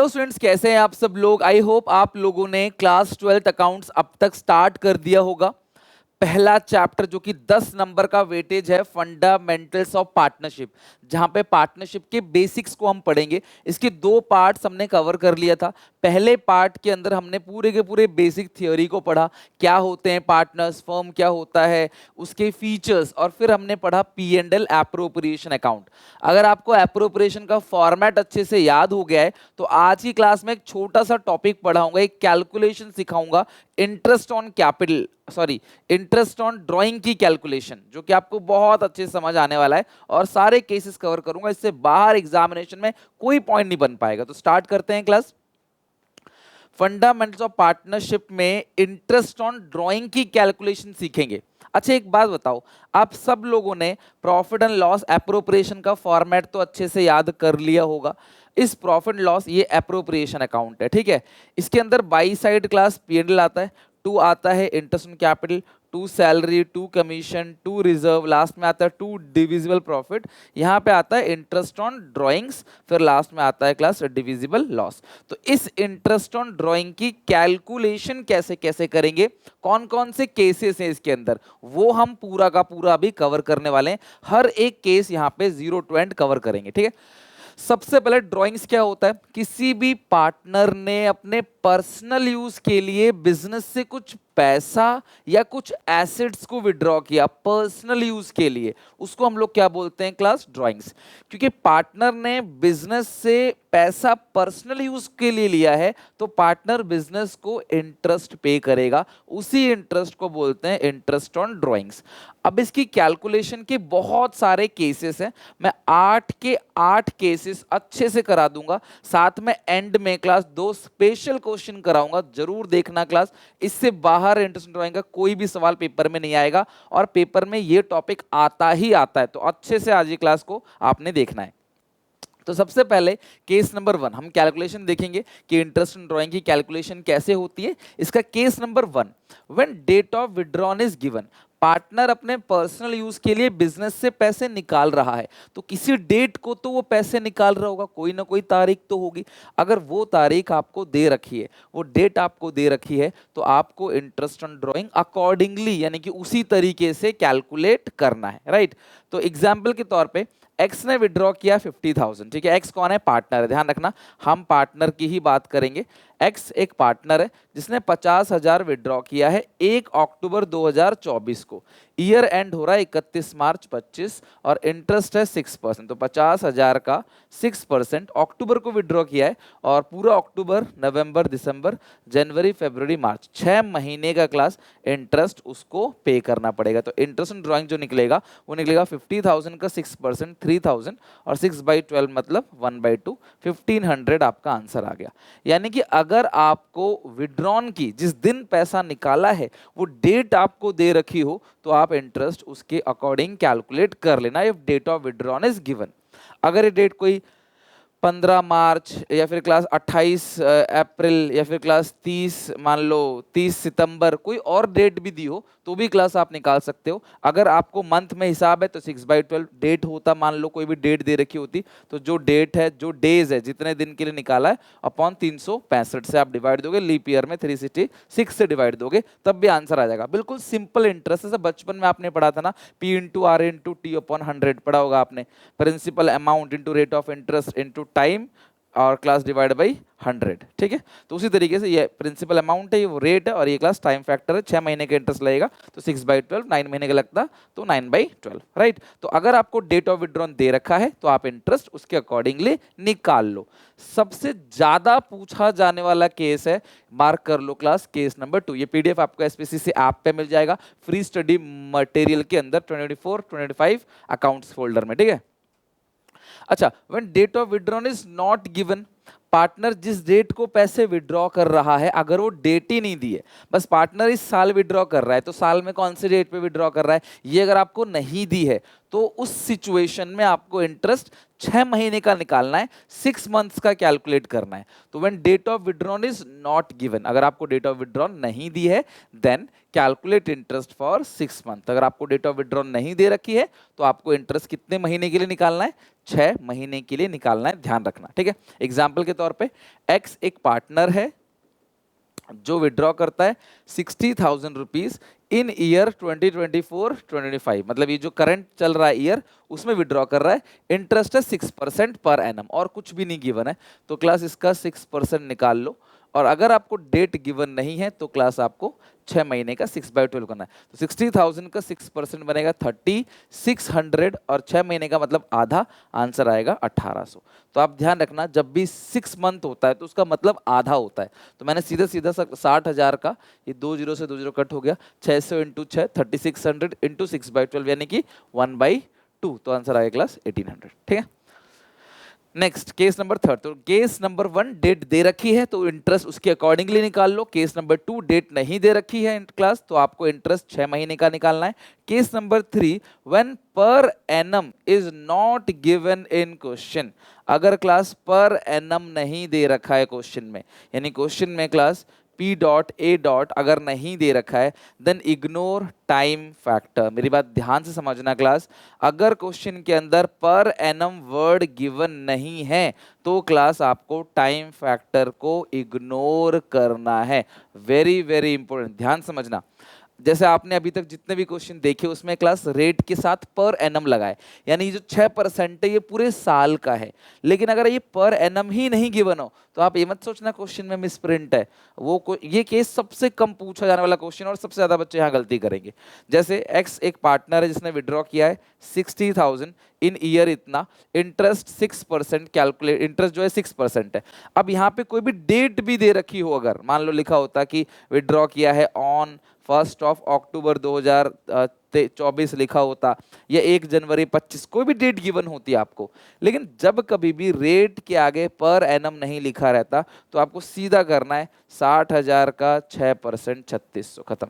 Hello students, कैसे हैं आप सब लोग। आई होप आप लोगों ने क्लास 12 अकाउंट्स अब तक स्टार्ट कर दिया होगा। पहला चैप्टर जो कि 10 नंबर का वेटेज है, फंडामेंटल्स ऑफ पार्टनरशिप, जहां पे पार्टनरशिप के बेसिक्स को हम पढ़ेंगे। इसके दो पार्ट्स हमने कवर कर लिया था। पहले पार्ट के अंदर हमने पूरे के पूरे बेसिक थ्योरी को पढ़ा, क्या होते हैं पार्टनर्स, फर्म क्या होता है, उसके फीचर्स, और फिर हमने पढ़ा P&L एप्रोप्रिएशन अकाउंट। अगर आपको एप्रोप्रिएशन का फॉर्मेट अच्छे से याद हो गया है तो आज की क्लास में एक छोटा सा टॉपिक पढ़ाऊंगा, एक कैलकुलेशन सिखाऊंगा, interest on capital, sorry interest on drawing की कैलकुलेशन, जो कि आपको बहुत अच्छे से समझ आने वाला है और सारे केसेस कवर करूंगा। इससे बाहर एग्जामिनेशन में कोई पॉइंट नहीं बन पाएगा। तो स्टार्ट करते हैं क्लास। फंडामेंटल्स ऑफ पार्टनरशिप में इंटरेस्ट ऑन ड्राइंग की कैलकुलेशन सीखेंगे। अच्छा, एक बात बताओ, आप सब लोगों ने प्रॉफिट एंड लॉस एप्रोप्रिएशन का फॉर्मेट तो अच्छे से याद कर लिया होगा। इस प्रॉफिट लॉस, ये एप्रोप्रिएशन अकाउंट है, ठीक है। इसके अंदर बाई साइड क्लास P&L आता है, टू आता है interest on capital, to salary, to commission, to reserve, last में आता है टू डिविजिबल प्रॉफिट, यहाँ पे आता है इंटरेस्ट ऑन ड्राइंग्स, फिर लास्ट में आता है क्लास डिविजिबल लॉस। तो इस इंटरेस्ट ऑन ड्राइंग की कैलकुलेशन कैसे कैसे करेंगे, कौन कौन से केसेस हैं इसके अंदर, वो हम पूरा का पूरा अभी कवर करने वाले हैं। हर एक केस यहाँ पे 0 to end कवर करेंगे, ठीक है। सबसे पहले ड्राइंग्स क्या होता है, किसी भी पार्टनर ने अपने पर्सनल यूज के लिए बिजनेस से कुछ पैसा या कुछ एसेट्स को विड्रॉ किया पर्सनल यूज के लिए, उसको हम लोग क्या बोलते हैं क्लास, ड्राइंग्स। क्योंकि पार्टनर ने बिजनेस से पैसा पर्सनल यूज के लिए लिया है तो पार्टनर बिजनेस को इंटरेस्ट पे करेगा, उसी इंटरेस्ट को बोलते हैं इंटरेस्ट ऑन ड्राइंग्स। अब इसकी कैलकुलेशन के बहुत सारे केसेस हैं, मैं 8 के 8 केसेस अच्छे से करा दूंगा। साथ में एंड में क्लास 2 स्पेशल क्वेश्चन कराऊंगा, जरूर देखना क्लास। इससे बाहर इंटरेस्ट ड्राइंग का कोई भी सवाल पेपर में नहीं आएगा और पेपर में ये टॉपिक आता ही आता है, तो अच्छे से आज ये क्लास को आपने देखना है। तो सबसे पहले केस नंबर 1 हम कैलकुलेशन देखेंगे कि इंटरेस्ट ऑन ड्राइंग की कैलकुलेशन कैसे होती है। इसका case number 1, when date of withdrawn is given, partner अपने पर्सनल यूज के लिए बिजनेस से पैसे निकाल रहा है, तो किसी डेट को तो वो पैसे निकाल रहा होगा, कोई ना कोई तारीख तो होगी। अगर वो तारीख आपको दे रखी है, वो डेट आपको दे रखी है, तो आपको इंटरेस्ट ऑन ड्राइंग अकॉर्डिंगली यानी कि उसी तरीके से कैलकुलेट करना है, राइट। तो एग्जाम्पल के तौर पर एक्स ने विड्रॉ किया 50,000, ठीक है। एक्स कौन है, पार्टनर है, ध्यान रखना हम पार्टनर की ही बात करेंगे। एक्स एक पार्टनर है जिसने 50,000 विड्रॉ किया है 1 अक्टूबर 2024 को। ईयर एंड हो रहा है 31 मार्च 25 और इंटरेस्ट है 6%, तो 50,000 का 6% अक्टूबर को विड्रॉ किया है और पूरा अक्टूबर, नवंबर, दिसंबर, जनवरी, फरवरी, मार्च 6 महीने का क्लास इंटरेस्ट उसको पे करना पड़ेगा। तो इंटरेस्ट ऑन ड्राइंग जो निकलेगा वो निकलेगा 50,000 का 6% 3,000 और 6/12 मतलब 1/2, 1500 आपका आंसर आ गया। यानी कि अगर आपको विड्रॉन की जिस दिन पैसा निकाला है वो डेट आपको दे रखी हो तो आप इंटरेस्ट उसके अकॉर्डिंग कैलकुलेट कर लेना, if date of withdrawn is given. अगर ये डेट कोई 15 मार्च या फिर क्लास 28 अप्रैल या फिर क्लास 30 मान लो 30 सितंबर कोई और डेट भी दी हो तो भी क्लास आप निकाल सकते हो। अगर आपको मंथ में हिसाब है तो 6/12 डेट होता, मान लो कोई भी डेट दे रखी होती तो जो डेट है, जो डेज है, जितने दिन के लिए निकाला है अपॉन 365 से आप डिवाइड दोगे, लीप ईयर में 366 से डिवाइड दोगे, तब भी आंसर आ जाएगा। बिल्कुल सिंपल इंटरेस्ट है, बचपन में आपने पढ़ा था ना, P/R/T/100 पढ़ा होगा आपने, principal amount into rate of interest into time और क्लास डिवाइड बाई 100, ठीक है। तो उसी तरीके से ये प्रिंसिपल अमाउंट है, ये वो रेट है और ये क्लास टाइम फैक्टर है। 6 महीने का इंटरेस्ट लगेगा तो 6/12, 9 महीने का लगता तो 9/12, राइट। तो अगर आपको डेट ऑफ विड्रॉन दे रखा है तो आप इंटरेस्ट उसके अकॉर्डिंगली निकाल लो। सबसे ज्यादा पूछा जाने वाला केस है, मार्क कर लो क्लास, केस नंबर 2। ये पीडीएफ आपको एसपीसीसी ऐप पे मिल जाएगा फ्री स्टडी मटेरियल के अंदर 24-25 अकाउंट्स फोल्डर में, ठीक है। अच्छा, when date of withdrawn is not given, partner जिस डेट को पैसे विड्रॉ कर रहा है अगर वो डेट ही नहीं दी है, बस पार्टनर इस साल विड्रॉ कर रहा है तो साल में कौन से डेट पे विड्रॉ कर रहा है ये अगर आपको नहीं दी है तो उस सिचुएशन में आपको इंटरेस्ट 6 महीने का निकालना है, 6 मंथ्स का कैलकुलेट करना है। तो when date of withdrawn is not given, अगर आपको डेट ऑफ विड्रॉन नहीं दी है, then calculate interest for 6 month. अगर आपको डेट ऑफ विड्रॉन नहीं दे रखी है तो आपको इंटरेस्ट कितने महीने के लिए निकालना है? 6 महीने के लिए निकालना है, ध्यान रखना, ठीक है। एग्जाम्पल के तौर पे एक्स एक पार्टनर है जो विड्रॉ करता है 60,000 रुपीज इन ईयर 2024-25, मतलब ये जो करंट चल रहा है ईयर, उसमें विड्रॉ कर रहा है। इंटरेस्ट है 6% पर एनम और कुछ भी नहीं गिवन है, तो क्लास इसका 6% निकाल लो। और अगर आपको डेट गिवन नहीं है तो क्लास आपको 6 महीने का 6/12 करना है। तो 60,000 का 6% बनेगा 3600 और 6 महीने का मतलब आधा, आंसर आएगा 1800। तो आप ध्यान रखना, जब भी 6 मंथ होता है तो उसका मतलब आधा होता है। तो मैंने सीधा सीधा 60,000 का ये 2 जीरो से 2 जीरो कट हो गया, 600 इंटू 6 3600 इंटू 6/12 यानी कि 1/2, तो आंसर आएगा क्लास 1800, ठीक है। Next case number 3। तो केस नंबर 1 डेट दे रखी है तो इंटरेस्ट उसके अकॉर्डिंगली निकाल लो। केस नंबर 2 डेट नहीं दे रखी है क्लास, तो आपको इंटरेस्ट 6 महीने का निकालना है। Case number 3 when per annum is not given in question, अगर क्लास पर एनम नहीं दे रखा है क्वेश्चन में, यानी क्वेश्चन में class P dot A dot अगर नहीं दे रखा है, देन इग्नोर टाइम फैक्टर। मेरी बात ध्यान से समझना क्लास, अगर क्वेश्चन के अंदर पर एनम वर्ड गिवन नहीं है तो क्लास आपको टाइम फैक्टर को इग्नोर करना है। वेरी वेरी इंपॉर्टेंट, ध्यान समझना। जैसे आपने अभी तक जितने भी क्वेश्चन देखे उसमें क्लास रेट के साथ पर एनम लगाए, यानी जो 6% है ये पूरे साल का है। लेकिन अगर ये पर एनम ही नहीं गिवन हो तो आप ये मत सोचना क्वेश्चन में मिसप्रिंट है। ये केस सबसे कम पूछा जाने वाला क्वेश्चन और सबसे ज्यादा बच्चे यहाँ गलती करेंगे। जैसे एक्स एक पार्टनर है जिसने विड्रॉ किया है 60,000 इन ईयर इतना, इंटरेस्ट 6% कैलकुलेट, इंटरेस्ट जो है 6% है। अब यहाँ पे कोई भी डेट भी दे रखी हो, अगर मान लो लिखा होता कि विड्रॉ किया है ऑन 1 अक्टूबर 2024 लिखा होता, या 1 जनवरी 25, कोई भी डेट गिवन होती है आपको। लेकिन जब कभी भी रेट के आगे पर एनम नहीं लिखा रहता तो आपको सीधा करना है 60,000 का 6% 3600, खत्म।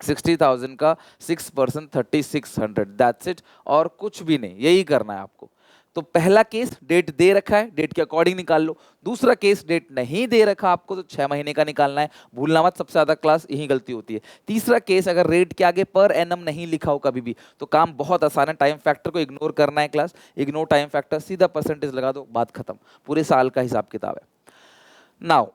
60,000 का 6% 3600, दैट्स इट, और कुछ भी नहीं, यही करना है आपको। तो पहला केस डेट दे रखा है, डेट के अकॉर्डिंग निकाल लो। दूसरा केस डेट नहीं दे रखा आपको तो 6 महीने का निकालना है, भूलना मत, सबसे ज्यादा क्लास यही गलती होती है। तीसरा केस अगर रेट के आगे पर एनम नहीं लिखा हो कभी भी तो काम बहुत आसान है, टाइम फैक्टर को इग्नोर करना है क्लास, इग्नोर टाइम फैक्टर, सीधा परसेंटेज लगा दो, बात खत्म, पूरे साल का हिसाब किताब है। नाउ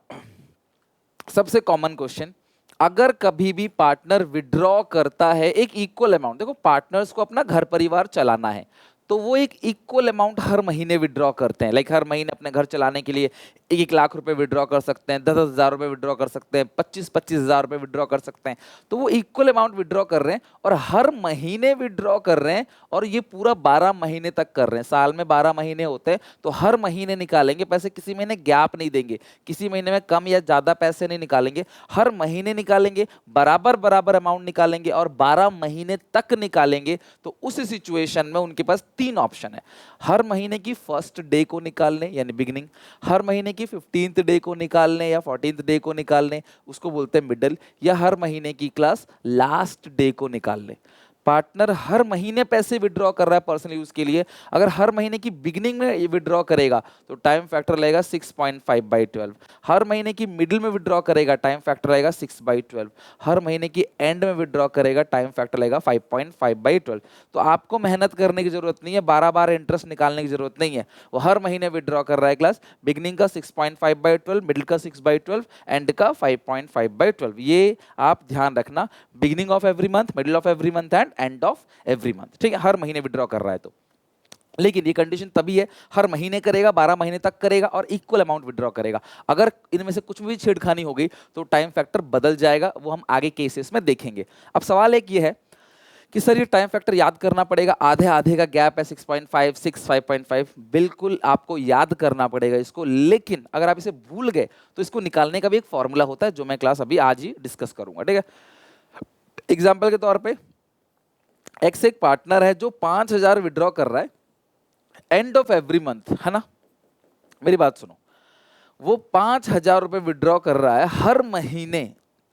सबसे कॉमन क्वेश्चन, अगर कभी भी पार्टनर विड्रॉ करता है एक इक्वल अमाउंट, देखो पार्टनर्स को अपना घर परिवार चलाना है तो वो एक इक्वल अमाउंट हर महीने विड्रॉ करते हैं। लाइक हर महीने अपने घर चलाने के लिए 1 लाख रुपए विड्रॉ कर सकते हैं, 10 हजार रुपए विड्रॉ कर सकते हैं, 25 हजार रुपए विड्रॉ कर सकते हैं। तो वो इक्वल अमाउंट विड्रॉ कर रहे हैं और हर महीने विड्रॉ कर रहे हैं, और ये पूरा 12 महीने तक कर रहे हैं। साल में 12 महीने होते हैं तो हर महीने निकालेंगे पैसे, किसी महीने गैप नहीं देंगे, किसी महीने में कम या ज्यादा पैसे नहीं निकालेंगे, हर महीने निकालेंगे, बराबर बराबर अमाउंट निकालेंगे और 12 महीने तक निकालेंगे। तो उस सिचुएशन में उनके पास 3 ऑप्शन है, हर महीने की फर्स्ट डे को निकालने यानी बिगिनिंग, हर महीने की 15th डे को निकालने या 14th डे को निकालने, उसको बोलते हैं मिडल, या हर महीने की क्लास लास्ट डे को निकालने। पार्टनर हर महीने पैसे विड्रॉ कर रहा है पर्सनल यूज के लिए, अगर हर महीने की बिगिनिंग में ये विड्रॉ करेगा तो टाइम फैक्टर लगेगा 6.5/12, हर महीने की मिडिल में विड्रॉ करेगा टाइम फैक्टर लगेगा 6/12, हर महीने की एंड में विड्रॉ करेगा टाइम फैक्टर लगेगा 5.5/12। तो आपको मेहनत करने की जरूरत नहीं है, 12 बार इंटरेस्ट निकालने की जरूरत नहीं है, वो हर महीने विड्रॉ कर रहा है क्लास, बिगिनिंग का 6.5/12, मिडिल का 6/12, एंड का 5.5/12। ये आप ध्यान रखना, beginning of every month, middle of every month and end of every month, ठीक है, हर महीने विड्रॉ कर रहा है तो। लेकिन ये कंडीशन तभी है, हर महीने करेगा, 12 महीने तक करेगा और इक्वल अमाउंट विड्रॉ करेगा। अगर इनमें से कुछ भी छेड़खानी हो गई तो टाइम फैक्टर बदल जाएगा, वो हम आगे केसेस में देखेंगे। अब सवाल एक ये है कि सर ये टाइम फैक्टर याद करना पड़ेगा, आधे आधे का गैप है 6.5 6 5.5, बिल्कुल आपको याद करना पड़ेगा इसको। लेकिन अगर आप इसे भूल गए तो इसको निकालने का भी एक फॉर्मूला होता है जो मैं क्लास अभी आज ही डिस्कस करूंगा, ठीक है। एग्जाम्पल के तौर पर एक्स एक पार्टनर है जो 5,000 विड्रॉ कर रहा है एंड ऑफ एवरी मंथ, है ना, मेरी बात सुनो, वो 5,000 रुपए विड्रॉ कर रहा है हर महीने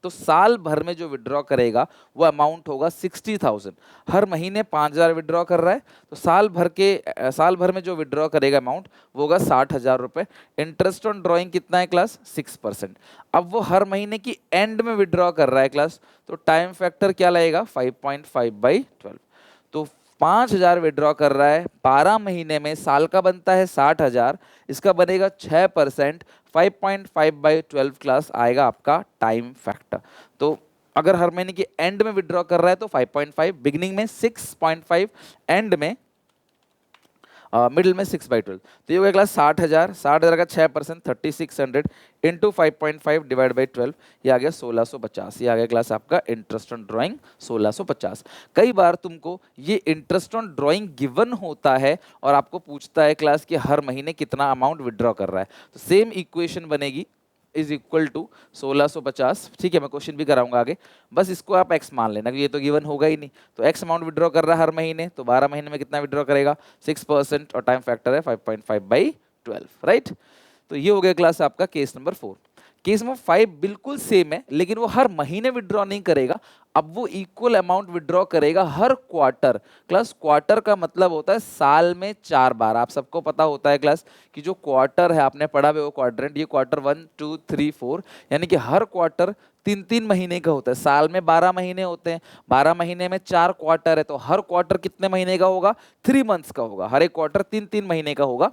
तो साल भर में जो विड्रॉ करेगा वो अमाउंट होगा 60,000। हर महीने 5,000 विड्रॉ कर रहा है, तो साल भर में जो विड्रॉ करेगा अमाउंट वो होगा 60,000 रुपए। इंटरेस्ट ऑन ड्रॉइंग कितना है क्लास? 6%। अब वो हर महीने की एंड में विड्रॉ कर रहा है क्लास, तो टाइम फैक्टर क्या लगेगा? 5.5/12। तो 5,000 विड्रॉ कर रहा है 12 महीने में, साल का बनता है 60,000, इसका बनेगा 6%। 5.5/12 क्लास आएगा आपका टाइम फैक्टर। तो अगर हर महीने की एंड में विड्रॉ कर रहा है तो 5.5, बिगिनिंग में 6.5, एंड में मिडिल में 6/12। तो ये हो गया क्लास 60,000। 60,000 का 6% 3600 इंटू 5.5 डिवाइड बाई 12, ये आ गया 1650। ये आ गया क्लास आपका इंटरेस्ट ऑन ड्राइंग 1650। कई बार तुमको ये इंटरेस्ट ऑन ड्राइंग गिवन होता है और आपको पूछता है क्लास कि हर महीने कितना अमाउंट विड्रॉ कर रहा है, तो सेम इक्वेशन बनेगी इज इक्वल टू 1650। ठीक है, मैं क्वेश्चन भी कराऊंगा आगे, बस इसको आप x मान लेना, ये तो गिवन होगा ही नहीं। तो x अमाउंट विड्रॉ कर रहा है हर महीने, तो 12 महीने में कितना विड्रॉ करेगा? 6%, और टाइम फैक्टर है 5.5/12, राइट। तो ये हो गया क्लास आपका केस नंबर 4। केस नंबर 5 बिल्कुल सेम है, लेकिन वो हर महीने विड्रॉ नहीं करेगा, अब वो इक्वल अमाउंट विड्रॉ करेगा हर क्वार्टर। क्लास क्वार्टर का मतलब होता है साल में 4 बार। आप सबको पता होता है क्लास कि जो क्वार्टर है, आपने पढ़ा है वो क्वाड्रेंट, ये क्वार्टर 1 2 3 4, यानी कि हर क्वार्टर 3-3 महीने का होता है। साल में 12 महीने होते हैं, 12 महीने में 4 क्वार्टर है, तो हर क्वार्टर कितने महीने का होगा? 3 मंथ्स का होगा। हर एक क्वार्टर 3-3 महीने का होगा,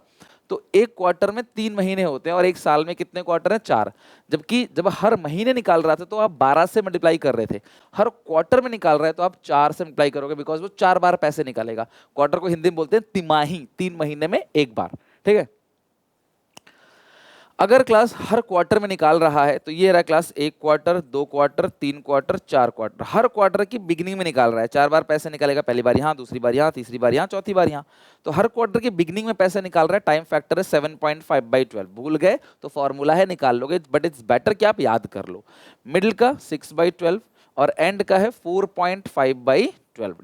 तो एक क्वार्टर में 3 महीने होते हैं, और एक साल में कितने क्वार्टर हैं? 4। जबकि जब हर महीने निकाल रहा था तो आप 12 से मल्टीप्लाई कर रहे थे, हर क्वार्टर में निकाल रहे हैं तो आप 4 से मल्टीप्लाई करोगे, बिकॉज वो 4 बार पैसे निकालेगा। क्वार्टर को हिंदी में बोलते हैं तिमाही, 3 महीने में एक बार। ठीक है, अगर क्लास हर क्वार्टर में निकाल रहा है तो ये रहा class 1 quarter, 2 quarter, 3 quarter, 4 quarter. हर क्वार्टर की बिगनिंग में निकाल रहा है, 4 बार पैसे निकालेगा, पहली बार यहाँ, दूसरी बार यहाँ, तीसरी बार यहाँ, चौथी बार यहाँ। तो हर क्वार्टर की बिगनिंग में पैसे निकाल रहा है, टाइम फैक्टर है 7.5/12। भूल गए तो फॉर्मूला है, निकाल लोगे, बट इट्स बेटर कि आप याद कर लो। मिडिल का 6/12 और एंड का है 4.5/12।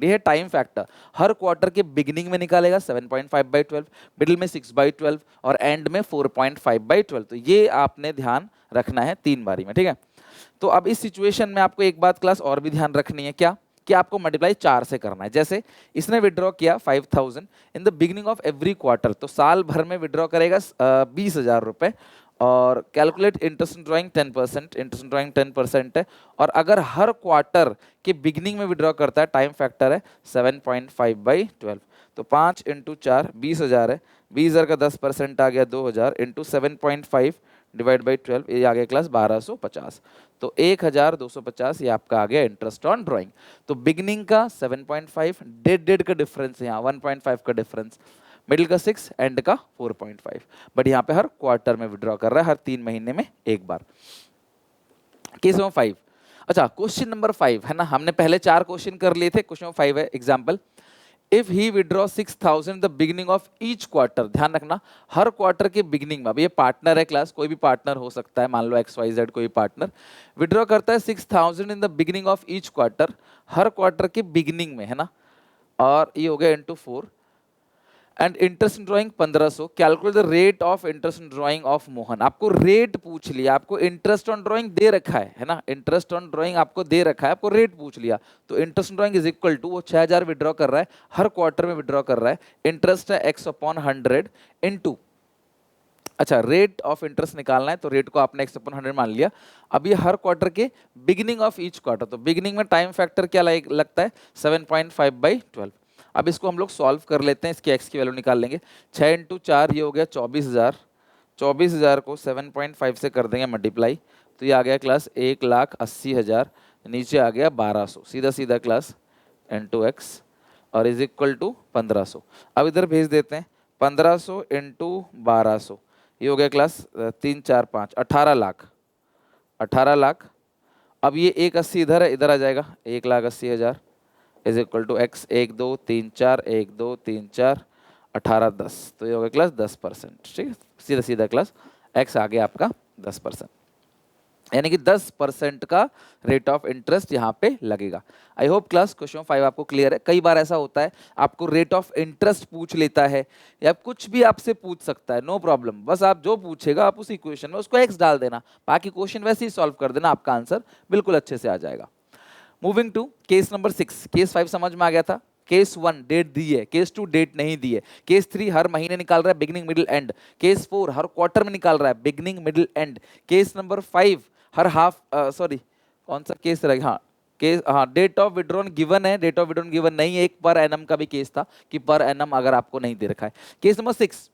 ये है टाइम फैक्टर। हर क्वार्टर के बिगिनिंग में निकालेगा 7.5/12, मिडिल में 6/12 और एंड में 4.5/12। तो ये आपने ध्यान रखना है 3 बारी में। ठीक है, तो अब इस सिचुएशन में आपको एक बात क्लास और भी ध्यान रखनी है, क्या कि आपको मल्टीप्लाई 4 से करना है। जैसे इसने विड्रॉ किया 5,000 in the beginning of every quarter, तो साल भर में विड्रॉ करेगा 20,000 रुपए। और calculate interest drawing 10%, interest drawing 10% है। और अगर हर क्वार्टर के बिगिनिंग में विड्रॉ करता है, टाइम फैक्टर है 7.5/12। तो 5 इंटू 4 20,000 है, 20,000 का 10% आ गया 2,000 इंटू 7.5 डिवाइड बाई 12, ये आ गया क्लास 1250। तो 1,250 ये आपका आ गया इंटरेस्ट ऑन ड्राइंग। तो बिगिनिंग का 7.5, डेढ़ का डिफरेंस है यहाँ, 1.5 का डिफरेंस, मिडिल का 6, एंड का 4.5। बट यहाँ पे हर क्वार्टर में विड्रॉ कर रहा है, हर 3 महीने में एक बार। Case number 5। अच्छा, क्वेश्चन नंबर 5 है ना, हमने पहले 4 क्वेश्चन कर लिए थे, क्वेश्चन नंबर 5 है example. If he withdraw 6,000 the beginning of each quarter, ध्यान रखना हर क्वार्टर के बिगिनिंग में। अब ये पार्टनर है क्लास, कोई भी पार्टनर हो सकता है, मान लो XYZ कोई पार्टनर विड्रॉ करता है 6,000 in the beginning of each quarter, हर क्वार्टर के बिगिनिंग में, है ना। और ये हो गया into 4, and interest drawing 1500। Calculate the rate of interest drying of Mohan. आपको रेट पूछ लिया, आपको इंटरेस्ट ऑन ड्राइंग दे रखा है ना, इंटरेस्ट ऑन ड्राइंग आपको दे रखा है, आपको रेट पूछ लिया। तो interest drawing is equal to, वो 6,000 विड्रॉ कर रहा है, हर क्वार्टर में विड्रॉ कर रहा है, इंटरेस्ट है x/100 इंटू, अच्छा रेट ऑफ इंटरेस्ट निकालना है तो रेट को आपने x/100 मान लिया। अब ये हर क्वार्टर के बिगिनिंग ऑफ ईच क्वार्टर, तो बिगिनिंग में टाइम फैक्टर क्या लगता है 7.5/12। अब इसको हम लोग सॉल्व कर लेते हैं, इसकी x की वैल्यू निकाल लेंगे। 6 इंटू 4 ये हो गया 24,000, 24,000 को 7.5 से कर देंगे मल्टीप्लाई, तो ये आ गया क्लास 1,80,000, नीचे आ गया 1200, सीधा सीधा क्लास इंटू एक्स और इज इक्वल टू 1500। अब इधर भेज देते हैं, 1500 इंटू 1200, ये हो गया क्लास 3 4 5 18 लाख, 18 लाख। अब ये 1,80 इधर है, इधर आ जाएगा 1,80,000 इज इक्वल टू एक्स, 1 2 3 4 1 2 3 4 18 10, तो ये हो गया क्लास 10%। ठीक है, सीधा सीधा क्लास एक्स आ गया आपका 10%। यानी कि 10% का रेट ऑफ इंटरेस्ट यहाँ पे लगेगा। आई होप क्लास क्वेश्चन 5 आपको क्लियर है। कई बार ऐसा होता है आपको रेट ऑफ इंटरेस्ट पूछ लेता है या कुछ भी आपसे पूछ सकता है, नो प्रॉब्लम, बस आप जो पूछेगा आप उस इक्वेशन में उसको एक्स डाल देना, बाकी क्वेश्चन वैसे ही सॉल्व कर देना, आपका आंसर बिल्कुल अच्छे से आ जाएगा। Moving to case number 6। Case 5 समझ में आ गया था। केस 1 डेट दी है, केस 2 डेट नहीं दी है, केस 3 हर महीने निकाल रहा है beginning middle and, case 4 her quarter में निकाल रहा है beginning middle and, case number 5 her half sorry कौन सा केस रहेगा, हाँ केस, हाँ डेट ऑफ विड्रॉन गिवन है, डेट ऑफ विड्रॉन गिवन नहीं है। एक पर एनम का भी केस था कि पर एनम अगर आपको नहीं दे रखा है। Case number 6,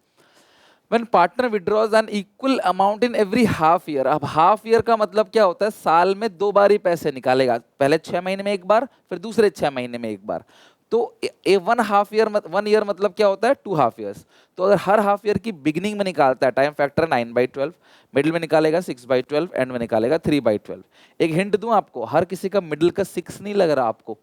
when partner withdraws an equal amount in every half year। अब हाफ ईयर का मतलब क्या होता है, साल में 2 बार ही पैसे निकालेगा, पहले 6 महीने में एक बार, फिर दूसरे 6 महीने में एक बार। तो ए 1 ईयर मतलब क्या होता है, 2 हाफ ईयर्स। तो अगर हर हाफ ईयर की बिगिनिंग में निकालता है, टाइम फैक्टर 9/12, मिडिल में निकालेगा 6/12, एंड में निकालेगा 3/12। एक हिंट दूं आपको, हर किसी का मिडिल का 6 नहीं लग रहा आपको,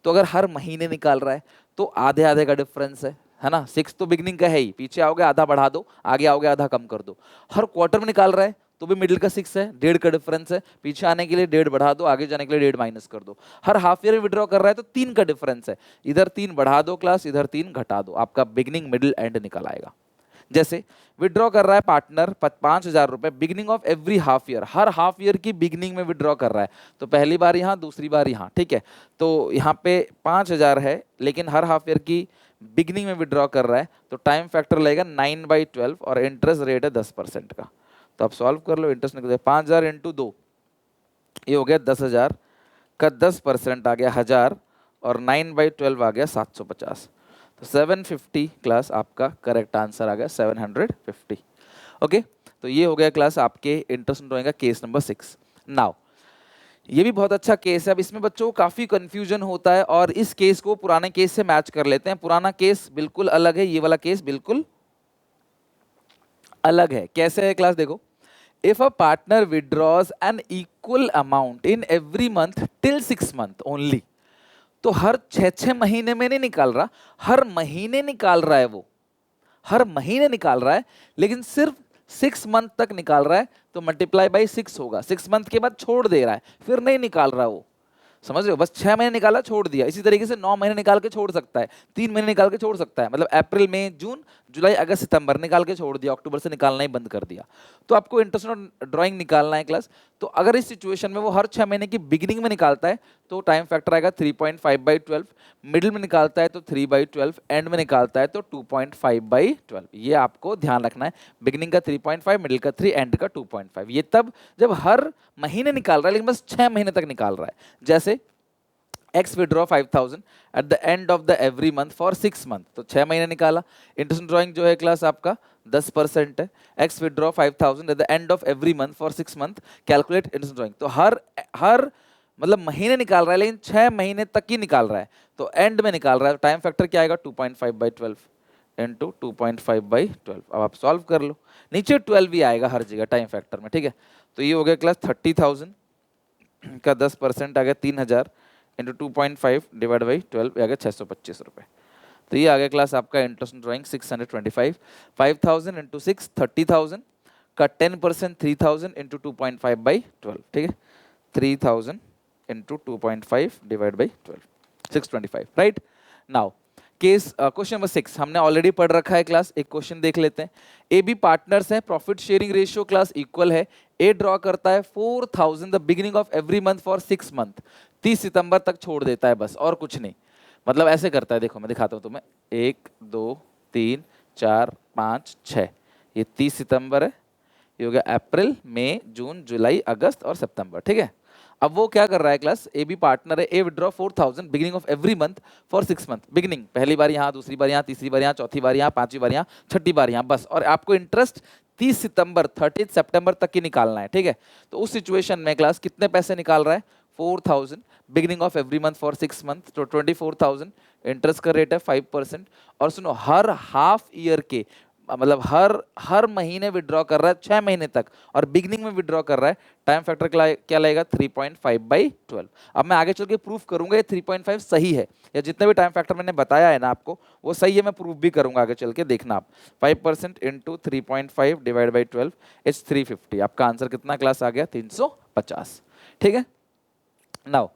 तो अगर हर महीने निकाल रहा है तो आधे आधे का डिफरेंस है ना। 6 तो बिगनिंग का है ही, पीछे आओगे आधा बढ़ा दो, आगे आओगे आधा कम कर दो। हर क्वार्टर में निकाल रहा है तो भी मिडिल का 6 है, 1.5 का डिफरेंस है, पीछे आने के लिए 1.5 बढ़ा दो, आगे जाने के लिए 1.5 माइनस कर दो। हर हाफ ईयर विड्रॉ कर रहा है तो 3 का डिफरेंस है, इधर 3 बढ़ा दो क्लास, इधर 3 घटा दो, आपका बिगनिंग मिडिल एंड निकल आएगा। जैसे विड्रॉ कर रहा है पार्टनर 5,000 रुपए beginning of every half year, her half year की बिगिनिंग में विड्रॉ कर रहा है, तो पहली बार यहाँ दूसरी बार यहाँ, ठीक है। तो यहाँ पे 5,000 है लेकिन हर हाफ ईयर की बिगिनिंग में विड्रॉ कर रहा है, तो टाइम फैक्टर लगेगा 9/12 और इंटरेस्ट रेट है 10% का। तो आप सॉल्व कर लो, इंटरेस्ट निकल 5,000 इंटू 2, ये हो गया 10,000 का 10% आ गया 1,000 और 9/12 आ गया 750। तो 750 क्लास आपका करेक्ट आंसर आ गया, 750। ओके, तो ये हो गया क्लास आपके इंटरेस्ट ड्राइंग का केस नंबर 6। नाउ ये भी बहुत अच्छा केस है। अब इसमें बच्चों को काफी कंफ्यूजन होता है और इस केस को पुराने केस से मैच कर लेते हैं। पुराना केस बिल्कुल अलग है, ये वाला केस बिल्कुल अलग है। कैसे है क्लास, देखो, if a partner withdraws an equal amount in every month till 6 month only, तो हर 6 महीने में नहीं निकाल रहा, हर महीने निकाल रहा है, वो हर महीने निकाल रहा है, लेकिन सिर्फ 6 मंथ तक निकाल रहा है, तो मल्टीप्लाई बाई 6 होगा। 6 मंथ के बाद छोड़ दे रहा है, फिर नहीं निकाल रहा वो, समझ रहे हो, बस 6 महीने निकाला छोड़ दिया। इसी तरीके से 9 महीने निकाल के छोड़ सकता है, 3 महीने निकाल के छोड़ सकता है, मतलब अप्रैल मई जून जुलाई अगस्त सितंबर निकाल के छोड़ दिया, अक्टूबर से निकालना ही बंद कर दिया। तो आपको इंटरेस्ट ऑन ड्राइंग निकालना है क्लास। तो अगर इस सिचुएशन में वो हर 6 महीने की बिगिनिंग में निकालता है तो टाइम फैक्टर आएगा 3.5/12, मिडिल में निकालता है तो 3/12, एंड में निकालता है तो 2.5/12। ये आपको ध्यान रखना है, बिगिनिंग का 3.5, मिडिल का 3, एंड का 2.5। ये तब जब हर महीने निकाल रहा है लेकिन बस 6 महीने तक निकाल रहा है। जैसे x withdraw 5,000 at the end of the every month for 6 month, तो 6 महीने निकाला। इंटरेस्ट ड्राइंग जो है क्लास आपका 10% है। X withdraw 5,000 at the end of every month for 6 month, calculate interest drawing. तो हर हर मतलब महीने निकाल रहा है लेकिन 6 महीने तक ही निकाल रहा है, तो एंड में निकाल रहा है। टाइम फैक्टर क्या आएगा, 2.5/12 इंटू 2.5/12। अब आप सॉल्व कर लो, नीचे 12 भी आएगा हर जगह टाइम फैक्टर में, ठीक है। तो ये हो गया क्लास 30,000 का 10% आ गया 3,000 इंटू 2.5 डिवाइड बाई 12, आ गया 625 रुपये। तो ये आ गया क्लास आपका इंटरेस्ट ड्राइंग 625। 5,000 इंटू 6 30,000 का 10% 3,000 इंटू 2.5/12, ठीक है। 3,000 into 2.5 divide by 12, 625, right. Now case question number 6 हमने ऑलरेडी पढ़ रखा है क्लास, एक क्वेश्चन देख लेते हैं। ए बी पार्टनर्स हैं, profit sharing ratio class equal है। ए ड्रॉ करता है 4,000 the beginning of every month for 6 month, 30 सितंबर तक छोड़ देता है बस, और कुछ नहीं। मतलब ऐसे करता है, देखो मैं दिखाता हूँ तुम्हें, 1 2 3 4 5 6, ये 30 सितंबर है, ये हो गया अप्रैल मई जून जुलाई अगस्त और सितंबर, ठीक है। अब वो क्या कर रहा है क्लास, ए बी पार्टनर है, A withdraw 4,000 beginning of every month for 6 month, beginning पहली बार यहाँ, दूसरी बार यहाँ, तीसरी बार यहाँ, चौथी बार यहाँ, पांचवी बार यहाँ, छठी बार यहाँ, बस। और आपको इंटरेस्ट 30 सितंबर 30 सितंबर तक ही निकालना है, ठीक है। तो उस सिचुएशन में क्लास कितने पैसे निकाल रहा है, 4,000 beginning of every month for 6 month, तो 24,000, इंटरेस्ट का रेट है 5%। और सुनो, हर हाफ ईयर के मतलब हर हर महीने विड्रॉ कर रहा है 6 महीने तक और बिगनिंग में विड्रॉ कर रहा है, टाइम फैक्टर क्या लगेगा 3.5/12। अब मैं आगे चल के प्रूफ करूंगा ये 3.5 सही है, या जितने भी टाइम फैक्टर मैंने बताया है ना आपको वो सही है, मैं प्रूफ भी करूंगा आगे चल के, देखना आप। 5% इंटू 3.5 डिवाइड बाई 12 इट्स 350। आपका आंसर कितना क्लास आ गया 350। ठीक है, now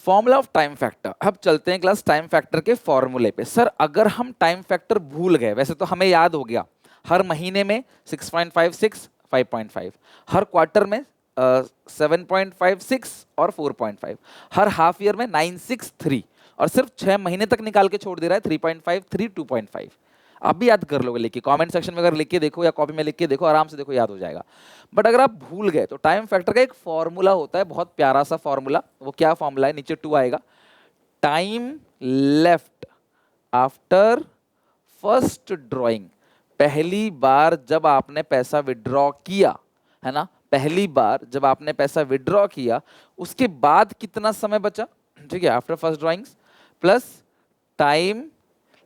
formula of time factor. अब चलते हैं क्लास टाइम फैक्टर के फॉर्मूले पे। सर अगर हम टाइम फैक्टर भूल गए, वैसे तो हमें याद हो गया, हर महीने में 6.56 5.5, हर क्वार्टर में 7.56 और 4.5, हर हाफ ईयर में 963, और सिर्फ 6 महीने तक निकाल के छोड़ दे रहा है 3.5 3 2.5। आप भी याद कर लोगे, लिख के कमेंट सेक्शन में अगर लिख के देखो या कॉपी में लिख के देखो, आराम से देखो याद हो जाएगा। बट अगर आप भूल गए तो टाइम फैक्टर का एक फॉर्मूला होता है, बहुत प्यारा सा फॉर्मूला। वो क्या फॉर्मूला है, नीचे 2 आएगा। Time left after first drawing, पहली बार जब आपने पैसा विड्रॉ किया है ना, पहली बार जब आपने पैसा विड्रॉ किया उसके बाद कितना समय बचा, ठीक है, after first drawings plus time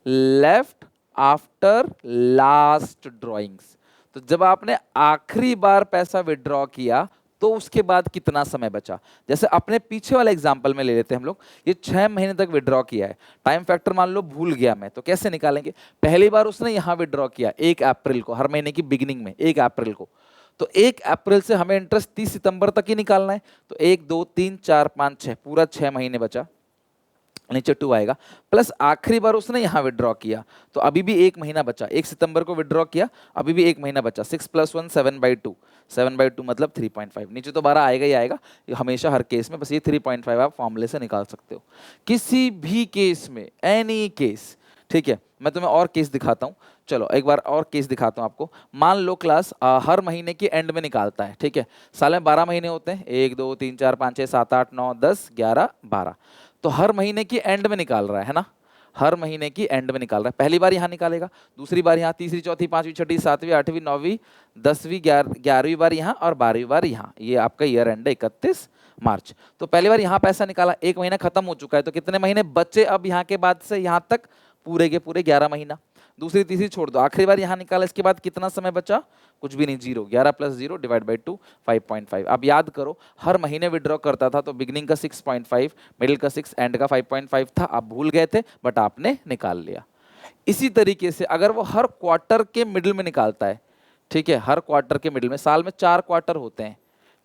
left after last drawings. तो जब आपने आखिरी बार पैसा विड्रॉ किया तो उसके बाद कितना समय बचा। जैसे अपने पीछे वाले एग्जांपल में ले लेते हैं हम लोग, ये 6 महीने तक विड्रॉ किया है, टाइम फैक्टर मान लो भूल गया मैं, तो कैसे निकालेंगे। पहली बार उसने यहां विड्रॉ किया 1 अप्रैल को, हर महीने की बिगिनिंग में 1 अप्रैल को, तो 1 अप्रैल से हमें इंटरेस्ट 30 सितंबर तक ही निकालना है। तो 1 2 3 4 5 6, पूरा 6 महीने बचा, नीचे 2 आएगा, प्लस आखिरी बार उसने यहां विड्रॉ किया तो अभी भी 1 महीना बचा, 1 सितंबर को विड्रॉ किया, अभी भी 1 महीना बचा। 6 + 1 7/2, 7/2 मतलब 3.5, नीचे तो 12 आएगा ही आएगा, ये हमेशा हर केस में, बस ये 3.5 आप फॉर्मूले से निकाल सकते हो किसी भी केस में, एनी केस। ठीक है, मैं तुम्हें और केस दिखाता हूँ, चलो एक बार और केस दिखाता हूँ आपको। मान लो क्लास हर महीने के एंड में निकालता है, ठीक है, साल में 12 महीने होते हैं, 1 2 3 4 5 6 7 8 9 10 11 12, तो हर महीने की एंड में निकाल रहा है ना, हर महीने की एंड में निकाल रहा है। पहली बार यहाँ निकालेगा, दूसरी बार यहाँ, तीसरी चौथी पांचवी छठी सातवीं आठवीं नौवीं 10वीं 11वीं बार यहाँ और 12वीं बार यहाँ, ये आपका ईयर एंड है 31 मार्च। तो पहली बार यहाँ पैसा निकाला, 1 महीना खत्म हो चुका है, तो कितने महीने बचे अब यहाँ के बाद से यहाँ तक, पूरे के पूरे 11 महीना। दूसरी तीसरी छोड़ दो, आखिरी बार यहाँ निकाला, इसके बाद कितना समय बचा, कुछ भी नहीं, 0, 11 + 0 डिवाइड बाई 2 5.5। अब याद करो, हर महीने विड्रॉ करता था तो बिगनिंग का 6.5, मिडिल का 6, एंड का 5.5 था। आप भूल गए थे बट आपने निकाल लिया। इसी तरीके से अगर वो हर क्वार्टर के मिडिल में निकालता है, ठीक है, हर क्वार्टर के मिडिल में, साल में 4 क्वार्टर होते हैं,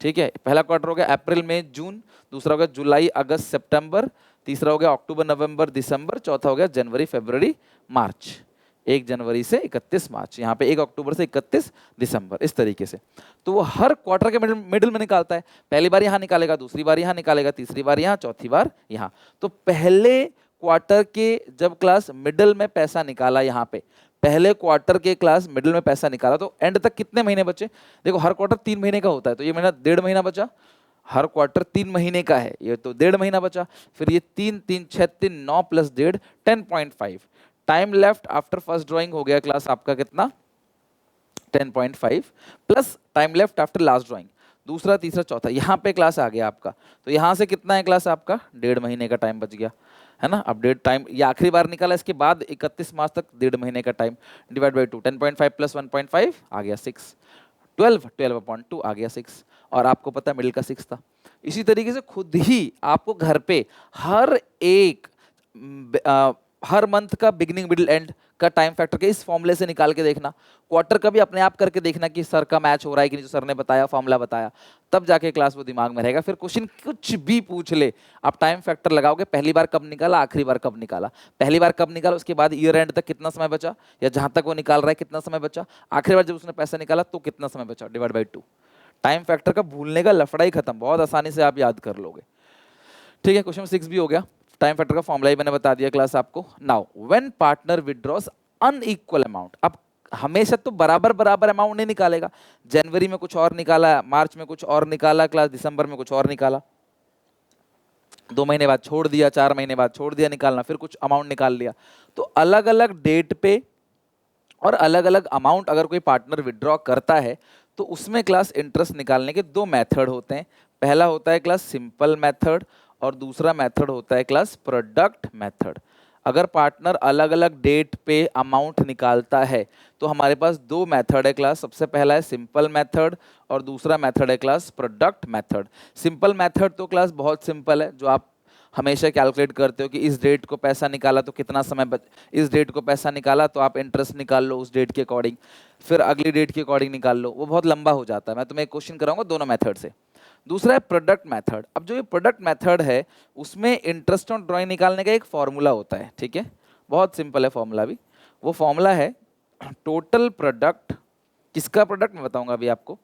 ठीक है, पहला क्वार्टर हो गया अप्रैल मई जून, दूसरा हो गया जुलाई अगस्त सितंबर, तीसरा हो गया अक्टूबर नवंबर दिसंबर, चौथा हो गया जनवरी फरवरी मार्च, 1 जनवरी से 31 मार्च, यहाँ पे 1 अक्टूबर से 31 दिसंबर, इस तरीके से। तो वो हर क्वार्टर के मिडिल में निकालता है, पहली बार यहाँ निकालेगा, दूसरी बार यहाँ निकालेगा, तीसरी बार यहाँ, चौथी बार यहाँ। तो पहले क्वार्टर के जब क्लास मिडिल में पैसा निकाला, यहाँ पे पहले क्वार्टर के क्लास मिडिल में पैसा निकाला, तो एंड तक कितने महीने बचे। देखो हर क्वार्टर 3 महीने का होता है, तो ये महीना 1.5 महीना बचा, हर क्वार्टर 3 महीने का है, ये तो 1.5 महीना बचा, फिर ये 3 3 6 3 9 + 1.5 10.5। Time left after first drawing हो गया क्लास आपका कितना 10.5, plus time left after last drawing, दूसरा तीसरा चौथा, यहाँ पे क्लास आ गया आपका, तो यहाँ से कितना है क्लास आपका 1.5 महीने का टाइम बच गया है ना। अब डेट टाइम ये आखिरी बार निकाला, इसके बाद 31 मार्च तक 1.5 महीने का टाइम, डिवाइड बाई 2, 10.5 + 1.5 आ गया 6, 12/2 आ गया 6, और आपको पता है मिडिल का 6 था। इसी तरीके से खुद ही आपको घर पे हर एक हर मंथ का बिगिनिंग मिडिल एंड का टाइम फैक्टर के इस फॉर्मूले से निकाल के देखना, क्वार्टर का भी अपने आप करके देखना कि सर का मैच हो रहा है कि नहीं, जो सर ने बताया फॉर्मूला बताया, तब जाके क्लास वो दिमाग में रहेगा। फिर क्वेश्चन कुछ भी पूछ ले, आप टाइम फैक्टर लगाओगे, पहली बार कब निकाला, आखिरी बार कब निकाला, पहली बार कब निकाला, उसके बाद ईयर एंड तक कितना समय बचा, या जहां तक वो निकाल रहा है कितना समय बचा, आखिरी बार जब उसने पैसा निकाला तो कितना समय बचा, डिवाइड बाई 2। टाइम फैक्टर का भूलने का लफड़ा ही खत्म, बहुत आसानी से आप याद कर लोगे। ठीक है, क्वेश्चन 6 भी हो गया। टाइम फैक्टर का फॉर्मूला ही मैंने बता दिया क्लास आपको। Now when partner withdraws unequal amount, अब हमेशा तो बराबर बराबर अमाउंट नहीं निकालेगा, जनवरी में कुछ और निकाला, मार्च में कुछ और निकाला क्लास, दिसंबर में कुछ और निकाला, 2 महीने बाद छोड़ दिया, 4 महीने बाद छोड़ दिया निकालना, फिर कुछ अमाउंट निकाल लिया। तो अलग अलग डेट पे और अलग अलग अमाउंट अगर कोई पार्टनर विड्रॉ करता है तो उसमें क्लास इंटरेस्ट निकालने के 2 मेथड होते हैं। पहला होता है क्लास सिंपल मेथड और दूसरा मेथड होता है क्लास प्रोडक्ट मेथड। अगर पार्टनर अलग अलग डेट पे अमाउंट निकालता है तो हमारे पास दो मेथड है क्लास। सबसे पहला है सिंपल मेथड और दूसरा मेथड है class product method. Simple method तो क्लास बहुत सिंपल है, जो आप हमेशा कैलकुलेट करते हो कि इस डेट को पैसा निकाला तो कितना समय इस डेट को पैसा निकाला तो आप इंटरेस्ट निकाल लो उस डेट के अकॉर्डिंग, फिर अगली डेट के अकॉर्डिंग निकाल लो, वो बहुत लंबा हो जाता है। मैं तुम्हें एक क्वेश्चन कराऊंगा दोनों मेथड से। दूसरा है प्रोडक्ट मेथड। अब जो ये प्रोडक्ट मेथड है उसमें इंटरेस्ट ऑन ड्राइंग निकालने का एक फॉर्मूला होता है, ठीक है, बहुत सिंपल है फॉर्मूला भी। वो फॉर्मूला है टोटल प्रोडक्ट, किसका प्रोडक्ट मैं बताऊंगा अभी आपको,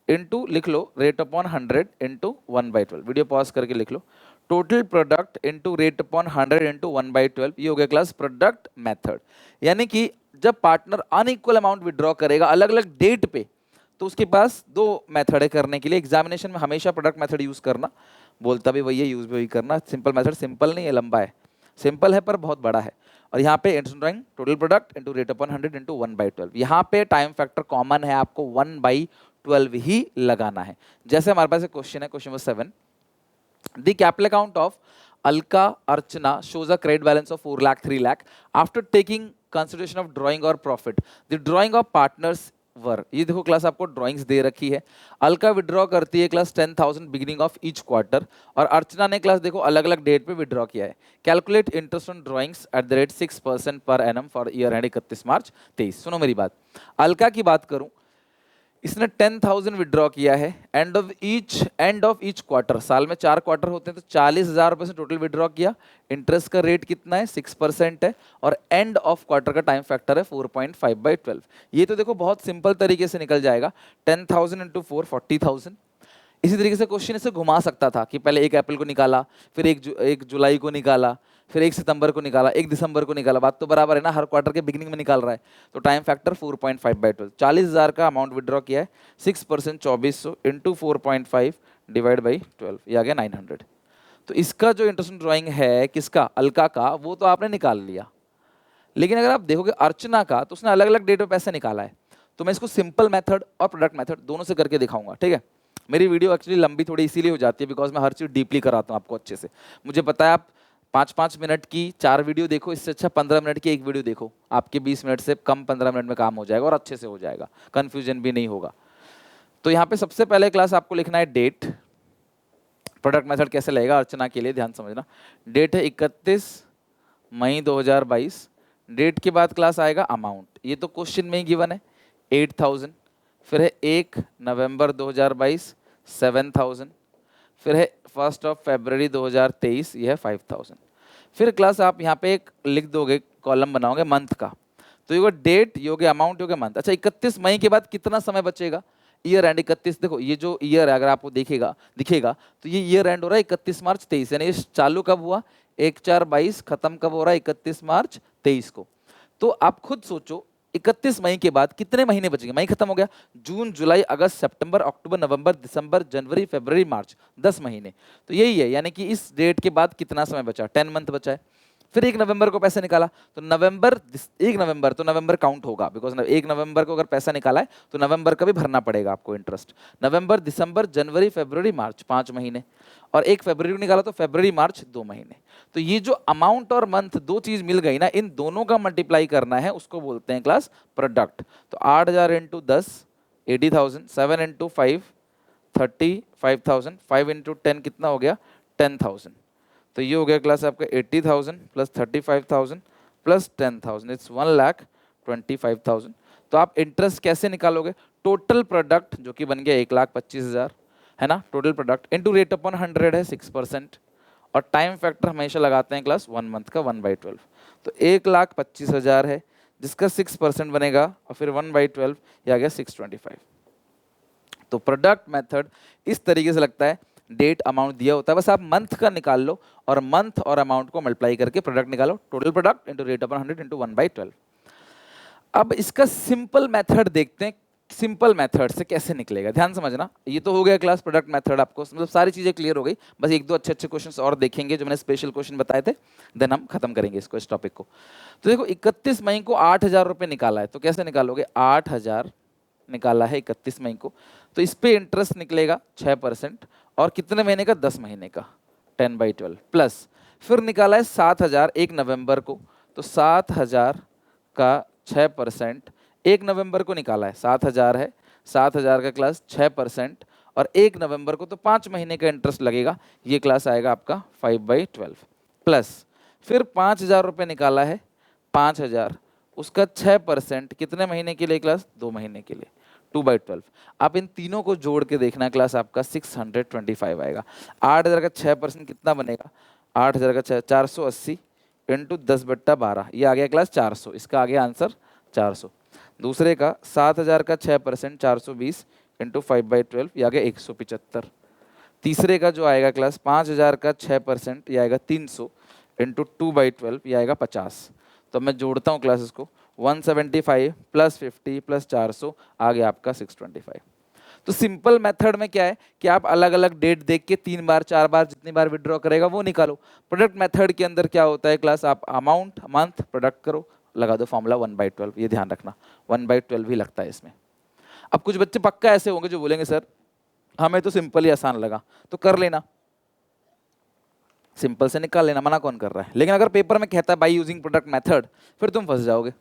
इनटू लिख लो rate upon 100 into 1/12। Video pause करके लिख लो total product into rate upon 100 into 1/12। ये हो गया क्लास प्रोडक्ट मेथड। यानी कि जब पार्टनर अनइक्वल अमाउंट विड्रॉ करेगा अलग अलग डेट पे तो उसके पास दो मेथड है करने के लिए। एग्जामिनेशन में हमेशा प्रोडक्ट मेथड यूज करना, बोलता भी वही है, यूज भी वही करना। सिंपल मेथड सिंपल नहीं है, लंबा है, सिंपल है पर बहुत बड़ा है। और यहाँ पे interest drawing total product into rate upon 100 into 1/12। यहाँ पे टाइम फैक्टर कॉमन है, आपको 1/12 ही लगाना है। जैसे हमारे पास एक क्वेश्चन है, question number 7, the capital account of Alka Archana shows a credit balance of 4 lakh 3 lakh after taking consideration of drawing or profit. The drawing of partners were, ये देखो क्लास आपको ड्राइंग्स दे रखी है। अलका विड्रॉ करती है class 10,000 beginning of each quarter और अर्चना ने class देखो अलग अलग डेट पे विड्रॉ किया है। Calculate interest on drawings at the rate 6% per annum for year and 31 मार्च 23। सुनो मेरी बात, अलका की बात करूं, इसने 10,000 विड्रॉ किया है एंड ऑफ ईच क्वार्टर, साल में 4 क्वार्टर होते हैं तो 40,000 रुपए से टोटल विड्रॉ किया। इंटरेस्ट का रेट कितना है, 6% है और एंड ऑफ क्वार्टर का टाइम फैक्टर है 4.5/12। ये तो देखो बहुत सिंपल तरीके से निकल जाएगा, 10,000 इंटू 4 40,000। इसी तरीके से क्वेश्चन इसे घुमा सकता था कि पहले 1 अप्रैल को निकाला, फिर 1 जुलाई को निकाला, फिर 1 सितंबर को निकाला, 1 दिसंबर को निकाला। बात तो बराबर है ना, हर क्वार्टर के बिगिनिंग में निकाल रहा है। तो टाइम फैक्टर 4.5/12, 40,000 का अमाउंट विड्रॉ किया है, 6% 2400 इंटू 4.5 डिवाइड बाई 12, ये आ गया 900। तो इसका जो इंटरेस्ट ड्राइंग है किसका, अलका का, वो तो आपने निकाल लिया। लेकिन अगर आप देखोगे अर्चना का, तो उसने अलग अलग डेट पे पैसा निकाला है। तो मैं इसको सिंपल मेथड और प्रोडक्ट मेथड दोनों से करके दिखाऊंगा, ठीक है। मेरी वीडियो एक्चुअली लंबी थोड़ी इसीलिए हो जाती है बिकॉज मैं हर चीज़ डीपली कराता हूँ आपको अच्छे से। मुझे पता है आप 5-5 मिनट की 4 वीडियो देखो, इससे अच्छा 15 मिनट की एक वीडियो देखो, आपके 20 मिनट से कम 15 मिनट में काम हो जाएगा और अच्छे से हो जाएगा, कन्फ्यूजन भी नहीं होगा। तो यहाँ पे सबसे पहले क्लास आपको लिखना है डेट। प्रोडक्ट मेथड कैसे लगेगा अर्चना के लिए ध्यान समझना। डेट है 31 मई 2022। डेट के बाद क्लास आएगा अमाउंट, ये तो क्वेश्चन में ही गिवन है 8,000। फिर है 1 नवंबर 2022 7,000। फिर है 1 फरवरी 2023, ये है 5,000। फिर क्लास आप यहाँ पे एक लिख दोगे, कॉलम बनाओगे मंथ का। तो ये डेट, ये हो गया अमाउंट, हो गया मंथ। अच्छा 31 मई के बाद कितना समय बचेगा, ईयर एंड 31। देखो ये जो ईयर है अगर आपको दिखेगा तो ये ईयर एंड हो रहा है 31 मार्च 23, यानी ये चालू कब हुआ 1/4/22, खत्म कब हो रहा है 31 मार्च 23 को। तो आप खुद सोचो 31 मई के बाद कितने महीने बचेंगे, मई खत्म हो गया, जून जुलाई अगस्त सितंबर अक्टूबर नवंबर दिसंबर जनवरी फरवरी मार्च, 10 महीने। तो यही है, यानी कि इस डेट के बाद कितना समय बचा, 10 मंथ बचा है। फिर 1 नवंबर को पैसा निकाला तो 1 नवंबर तो नवंबर काउंट होगा बिकॉज 1 नवंबर को अगर पैसा निकाला है तो नवंबर का भी भरना पड़ेगा आपको इंटरेस्ट। नवंबर दिसंबर जनवरी फरवरी मार्च 5 महीने, और 1 फरवरी को निकाला तो फरवरी मार्च 2 महीने। तो ये जो अमाउंट और मंथ दो चीज मिल गई ना, इन दोनों का मल्टीप्लाई करना है, उसको बोलते हैं क्लास प्रोडक्ट। तो 8,000 इंटू 10 80,000, 7 इंटू 5 35,000, 5 इंटू 10 कितना हो गया 10,000। तो ये हो गया क्लास आपका 80,000 प्लस 35,000 प्लस 10,000, इट्स 1,25,000। तो आप इंटरेस्ट कैसे निकालोगे, टोटल प्रोडक्ट जो कि बन गया 1,25,000 है ना, total product into rate upon 100 है 6%, और टाइम फैक्टर हमेशा लगाते हैं क्लास 1 मंथ का 1/12। तो 1,25,000 है जिसका 6% बनेगा और फिर 1/12, ये आ गया 625। तो प्रोडक्ट मेथड इस तरीके से लगता है, डेट अमाउंट दिया होता है, बस आप मंथ का निकाल लो और मंथ और अमाउंट को मल्टीप्लाई करके प्रोडक्ट निकालो, total product into rate upon 100 into 1/12। अब इसका सिंपल मेथड देखते हैं, सिंपल मेथड से कैसे निकलेगा, ध्यान समझना। ये तो हो गया क्लास प्रोडक्ट मेथड, आपको मतलब सारी चीजें क्लियर हो गई, बस 1-2 अच्छे क्वेश्चंस और देखेंगे जो मैंने स्पेशल क्वेश्चन बताए थे, देन हम खत्म करेंगे इसको, इस टॉपिक को। तो देखो 31 मई को 8,000 रुपये निकाला है, तो कैसे निकालोगे, 8,000 निकाला है 31 मई को, तो इस पे इंटरेस्ट निकलेगा 6%, और कितने महीने का, 10 महीने का 10/12 प्लस फिर निकाला है 7,000 1 नवंबर को, तो 7,000 का 6%, 1 नवंबर को निकाला है, 7,000 है, 7,000 का क्लास 6%, और 1 नवंबर को तो 5 महीने का इंटरेस्ट लगेगा, ये क्लास आएगा आपका 5/12 प्लस। फिर 5,000 रुपये निकाला है, 5,000 उसका 6% कितने महीने के लिए क्लास, 2 महीने के लिए, 2/12। आप इन तीनों को जोड़ के देखना क्लास, आपका 625 आएगा। 8,000 का 6% कितना बनेगा, 8,000 का 6 480 इंटू 10/12, ये आ गया क्लास 400, इसका आ गया आंसर 400। दूसरे का 7,000 का 6% 420 इंटू 5/12, ये आ गया 175। तीसरे का जो आएगा क्लास 5,000 का 6%, ये आएगा 300 इंटू 2/12, ये आएगा 50। तो मैं जोड़ता हूँ क्लास इसको, 175 प्लस 50 प्लस 400 आ गया आपका 625। तो सिंपल मेथड में क्या है कि आप अलग अलग डेट देख के 3 बार 4 बार जितनी बार विड्रॉ करेगा वो निकालो। प्रोडक्ट मेथड के अंदर क्या होता है क्लास, आप अमाउंट मंथ प्रोडक्ट करो, लगा दो फॉर्मूला 1/12, ये ध्यान रखना 1/12 ही लगता है इसमें। अब कुछ बच्चे पक्का ऐसे होंगे जो बोलेंगे सर हमें तो सिंपल ही आसान लगा, तो कर लेना, सिंपल से निकाल लेना, मना कौन कर रहा है। लेकिन अगर पेपर में कहता है बाय यूजिंग प्रोडक्ट मेथड, फिर तुम फंस जाओगे।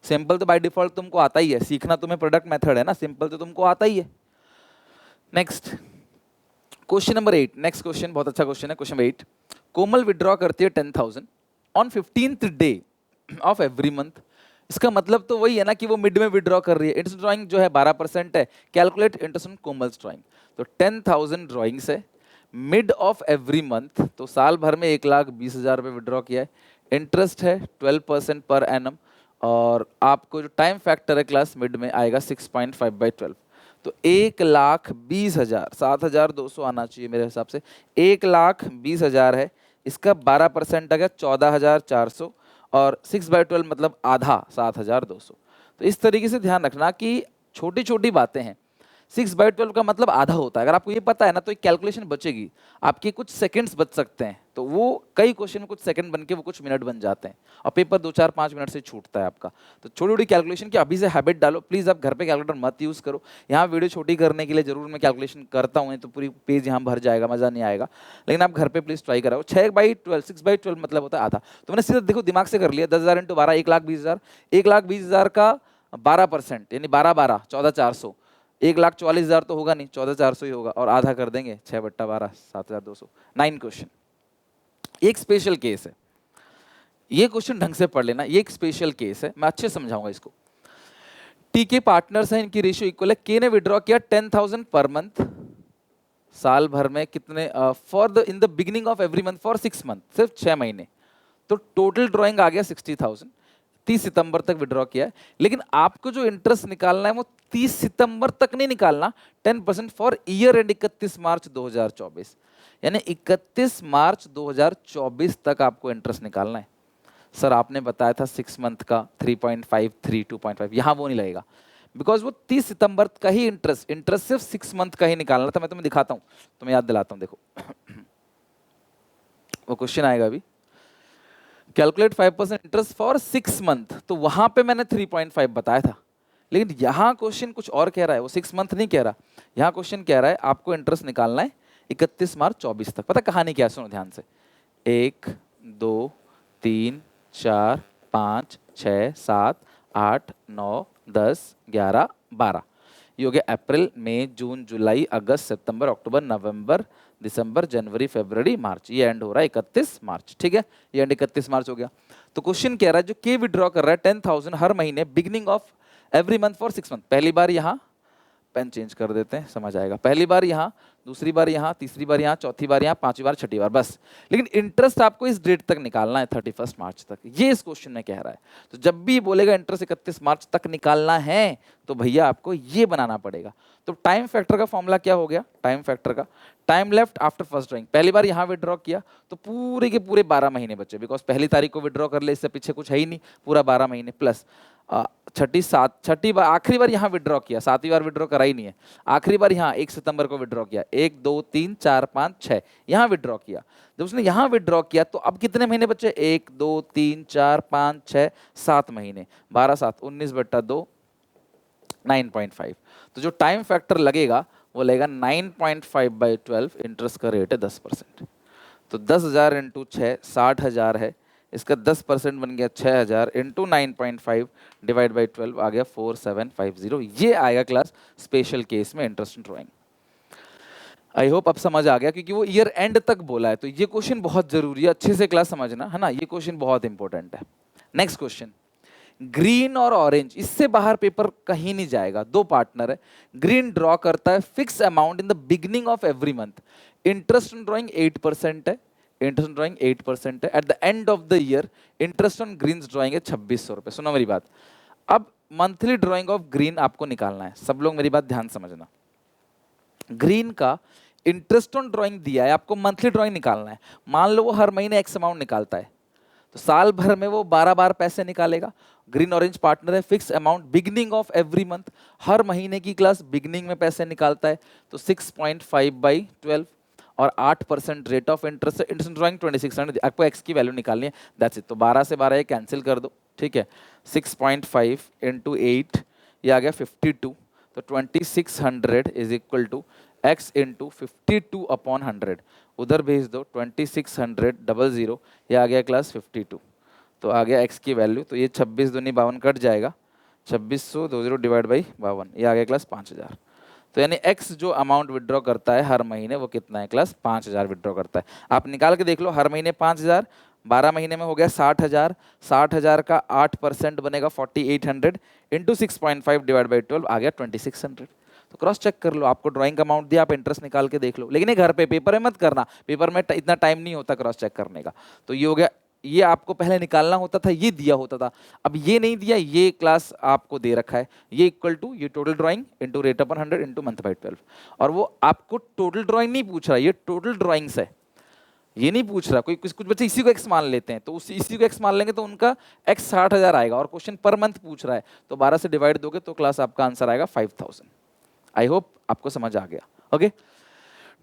सिंपल तो बाय डिफॉल्ट तुमको आता ही है, सीखना तुम्हें प्रोडक्ट मेथड है ना, सिंपल तो तुमको आता ही है। Next question number 8, next question बहुत अच्छा क्वेश्चन है, क्वेश्चन 8। कोमल विड्रॉ करती है 10,000 on 15th day of every month. इसका मतलब तो वही है ना कि वो मिड में विड्रॉ कर रही है। इंटरेस्ट ड्राइंग जो है 12% है, calculate interest on Komal's drawing. तो 10,000 ड्राइंग्स है, मिड ऑफ एवरी मंथ, तो साल भर में 1,20,000 रुपये विड्रॉ किया है, इंटरेस्ट है 12% पर एनम, और आपको जो टाइम फैक्टर है क्लास मिड में आएगा 6.5/12। तो 1,20,000, 7,200 आना चाहिए मेरे हिसाब से, 1,20,000 है, इसका 12% आ गया 14,400, और 6/12 मतलब आधा 7,200। तो इस तरीके से ध्यान रखना कि छोटी छोटी बातें हैं। 6/12 का मतलब आधा होता है, अगर आपको ये पता है ना तो एक कैलकुलेशन बचेगी, आपके कुछ सेकंड्स बच सकते हैं, तो वो कई क्वेश्चन में कुछ सेकंड बन के वो कुछ मिनट बन जाते हैं, और पेपर 2 4 5 मिनट से छूटता है आपका। तो छोटी छोटी कैलकुलेशन की अभी से हैबिट डालो प्लीज़, आप घर पे कैलकुलेटर मत यूज़ करो। यहाँ वीडियो छोटी करने के लिए जरूर मैं कैलकुलेशन करता हूँ, तो पूरी पेज यहाँ भर जाएगा, मज़ा नहीं आएगा, लेकिन आप घर पे प्लीज़ ट्राई कराओ। 6/12 6/12 मतलब होता है आधा, तो मैंने सीधा देखो दिमाग से कर लिया, 10,000 इंटू 12 1,20,000, 1,20,000 का 12% यानी 12 14,400, 1,44,000 तो होगा नहीं, 14,400 ही होगा, और आधा कर देंगे 6/12 7,200। 9 क्वेश्चन, एक स्पेशल केस है, ये क्वेश्चन ढंग से पढ़ लेना, ये एक स्पेशल केस है, मैं अच्छे समझाऊंगा इसको। टी के पार्टनर्स हैं, इनकी रेशियो इक्वल है, के ने विड्रॉ किया 10,000 पर मंथ, साल भर में कितने, for the in the beginning of every month for 6 month, सिर्फ 6 महीने, तो टोटल ड्रॉइंग आ गया 60,000, 30 सितंबर तक विड्रॉ किया है। लेकिन आपको जो इंटरेस्ट निकालना है वो 30 सितंबर तक नहीं निकालना, 10% फॉर ईयर एंड 31 मार्च 2024, यानी 31 मार्च 2024 तक आपको इंटरेस्ट निकालना है। सर आपने बताया था 6 मंथ का 3.5 3 2.5, यहाँ वो नहीं लगेगा, बिकॉज वो 30 सितंबर का ही इंटरेस्ट सिर्फ 6 मंथ का ही निकालना था। मैं तुम्हें दिखाता हूँ, तुम्हें याद दिलाता हूँ, देखो वो क्वेश्चन आएगा अभी, कैलकुलेट 5% इंटरेस्ट फॉर 6 मंथ, तो वहां पे मैंने 3.5 बताया था, लेकिन यहाँ क्वेश्चन कुछ और कह रहा है, वो 6 मंथ नहीं कह रहा, यहाँ क्वेश्चन कह रहा है आपको इंटरेस्ट निकालना है 31 मार्च 24 तक। पता कहानी क्या है, सुनो ध्यान से, 1 2 3 4 5 6 7 8 9 10 11 12, ये हो गया अप्रैल मई जून जुलाई अगस्त सितंबर अक्टूबर नवंबर दिसंबर जनवरी फरवरी मार्च, ये एंड हो रहा है 31 मार्च, ठीक है, ये एंड 31 मार्च हो गया। तो क्वेश्चन कह रहा है जो के विड्रॉ कर रहा है 10,000 हर महीने beginning of every month for 6 month, पहली बार यहाँ पेन चेंज कर देते हैं समझ आएगा, पहली बार यहाँ, दूसरी बार यहाँ, तीसरी बार यहाँ, चौथी बार यहाँ, पांचवी बार, छठी बार, बस। लेकिन इंटरेस्ट आपको इस डेट तक निकालना है 31 मार्च तक, ये इस क्वेश्चन में कह रहा है। तो जब भी बोलेगा इंटरेस्ट 31 मार्च तक निकालना है तो भैया आपको ये बनाना पड़ेगा। तो टाइम फैक्टर का फॉर्मूला क्या हो गया, टाइम फैक्टर का, time left after first drawing, पहली बार यहाँ विड्रॉ किया तो पूरे के पूरे 12 महीने बचे, बिकॉज पहली तारीख को विड्रॉ कर ले, इससे पीछे कुछ है ही नहीं, पूरा 12 महीने प्लस छठी बार आखिरी बार यहाँ विड्रॉ किया, 7वीं बार विड्रॉ करा ही नहीं है, आखिरी बार यहाँ 1 सितंबर को विड्रॉ किया, 1 2 3 4 5 6 यहाँ विड्रॉ किया। जब उसने यहाँ विड्रॉ किया तो अब कितने महीने बचे, 1 2 3 4 5 6 7 महीने, 12 7 19/2 9.5। तो जो टाइम फैक्टर लगेगा वो लगेगा 9.5/12, इंटरेस्ट का रेट है 10%। तो 10,000 इंटू 6 60,000 है, इसका 10% बन गया 6,000 इंटू 9.5 डिवाइड बाई 12 आ गया 4750। ये आएगा क्लास स्पेशल केस में इंटरेस्ट ड्राइंग। आई होप अब समझ आ गया, क्योंकि वो ईयर एंड तक बोला है, तो ये क्वेश्चन बहुत जरूरी है, अच्छे से क्लास समझना है ना, ये क्वेश्चन बहुत इंपॉर्टेंट है। नेक्स्ट क्वेश्चन, ग्रीन और ऑरेंज, इससे बाहर पेपर कहीं नहीं जाएगा। दो पार्टनर है, ग्रीन ड्रॉ करता है fix amount in the beginning of every month, interest on drawing 8% है, इंटरेस्ट ऑन ड्रॉइंग 8% है। At the end of the year interest on green drawing है 2600 रुपए। सुनो मेरी बात, अब मंथली ड्रॉइंग ऑफ ग्रीन आपको निकालना है। सब लोग मेरी बात ध्यान समझना, ग्रीन का इंटरेस्ट ऑन ड्राइंग दिया है, आपको मंथली ड्राइंग निकालना है। मान लो वो हर महीने एक्स अमाउंट निकालता है, तो साल भर में वो 12 बार पैसे निकालेगा। ग्रीन ऑरेंज पार्टनर है, fix amount beginning of every month, हर महीने की क्लास बिगिनिंग में पैसे निकालता है। तो 6.5/12 और 8% रेट ऑफ इंटरेस्ट है। इंटरेस्ट ड्राइंग 2600, आपको एक्स की वैल्यू निकालनी है, दैट्स इट। तो 12 से 12 ये कैंसिल कर दो, ठीक है। 6.5 इंटू 8 ये आ गया 52, तो 2600 is equal to x into 52/100, उधर भेज दो 2600 ये आ गया क्लास 52, तो आ गया x की वैल्यू। तो ये 26 दूनी 52 कट जाएगा, 2600 20 डिवाइड बाई 52, ये आ गया क्लास 5000। तो यानी x जो अमाउंट विड्रॉ करता है हर महीने वो कितना है क्लास 5000 विड्रॉ करता है। आप निकाल के देख लो, हर महीने 5000, 12 महीने में हो गया 60,000, 60,000 का 8% बनेगा 4800 इंटू 6.5 डिवाइड बाई 12 आ गया 2600। तो क्रॉस चेक कर लो, आपको ड्राइंग का अमाउंट दिया, आप इंटरेस्ट निकाल के देख लो, लेकिन ये घर पे पेपर में मत करना, पेपर में इतना टाइम नहीं होता क्रॉस चेक करने का। तो ये हो गया, ये आपको पहले निकालना होता था, ये दिया होता था, अब ये नहीं दिया, ये क्लास आपको दे रखा है, ये इक्वल टू ये total drawing into rate upon 100 into month by 12। और वो आपको टोटल ड्राइंग नहीं पूछ रहा, ये टोटल ड्राइंग्स है, ये नहीं पूछ रहा। कोई कुछ बच्चे इसी को एक्स मान लेते हैं, तो इसी को एक्स मान लेंगे तो उनका एक्स 60,000 आएगा, और क्वेश्चन पर मंथ पूछ रहा है, तो 12 से डिवाइड दोगे तो क्लास आपका आंसर आएगा 5000। आई होप आपको समझ आ गया। Okay,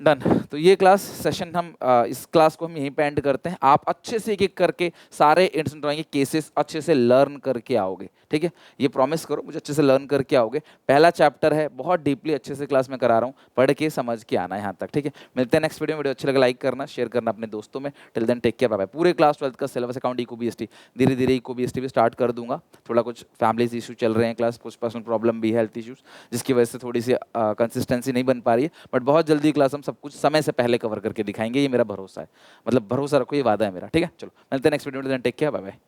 done. तो ये क्लास सेशन हम इस क्लास को हम यहीं पे एंड करते हैं। आप अच्छे से एक एक करके सारे इंटरेस्ट ड्राइंग के केसेस अच्छे से लर्न करके आओगे, ठीक है, ये प्रॉमिस करो मुझे, अच्छे से लर्न करके आओगे। पहला चैप्टर है, बहुत डीपली अच्छे से क्लास में करा रहा हूँ, पढ़ के समझ के आना है यहाँ तक, ठीक है। मिलते हैं नेक्स्ट वीडियो में। वीडियो अच्छे लगे लाइक करना, शेयर करना अपने दोस्तों में। Till then take care, bye bye. पूरे क्लास 12th का सिलेबस अकाउंट इको बीएसटी, धीरे धीरे इको बीएसटी भी स्टार्ट कर दूंगा। थोड़ा कुछ फैमिलीज इशू चल रहे हैं, क्लास कुछ पर्सनल प्रॉब्लम भी है, हेल्थ इशूज, जिसकी वजह से थोड़ी सी कंसिस्टेंसी नहीं बन पा रही है, बट बहुत जल्दी क्लास हम सब कुछ समय से पहले कवर करके दिखाएंगे, ये मेरा भरोसा है, मतलब भरोसा रखो, ये वादा है मेरा, ठीक है। चलो मिलते हैं नेक्स्ट वीडियो में, टेक केयर, बाय बाय।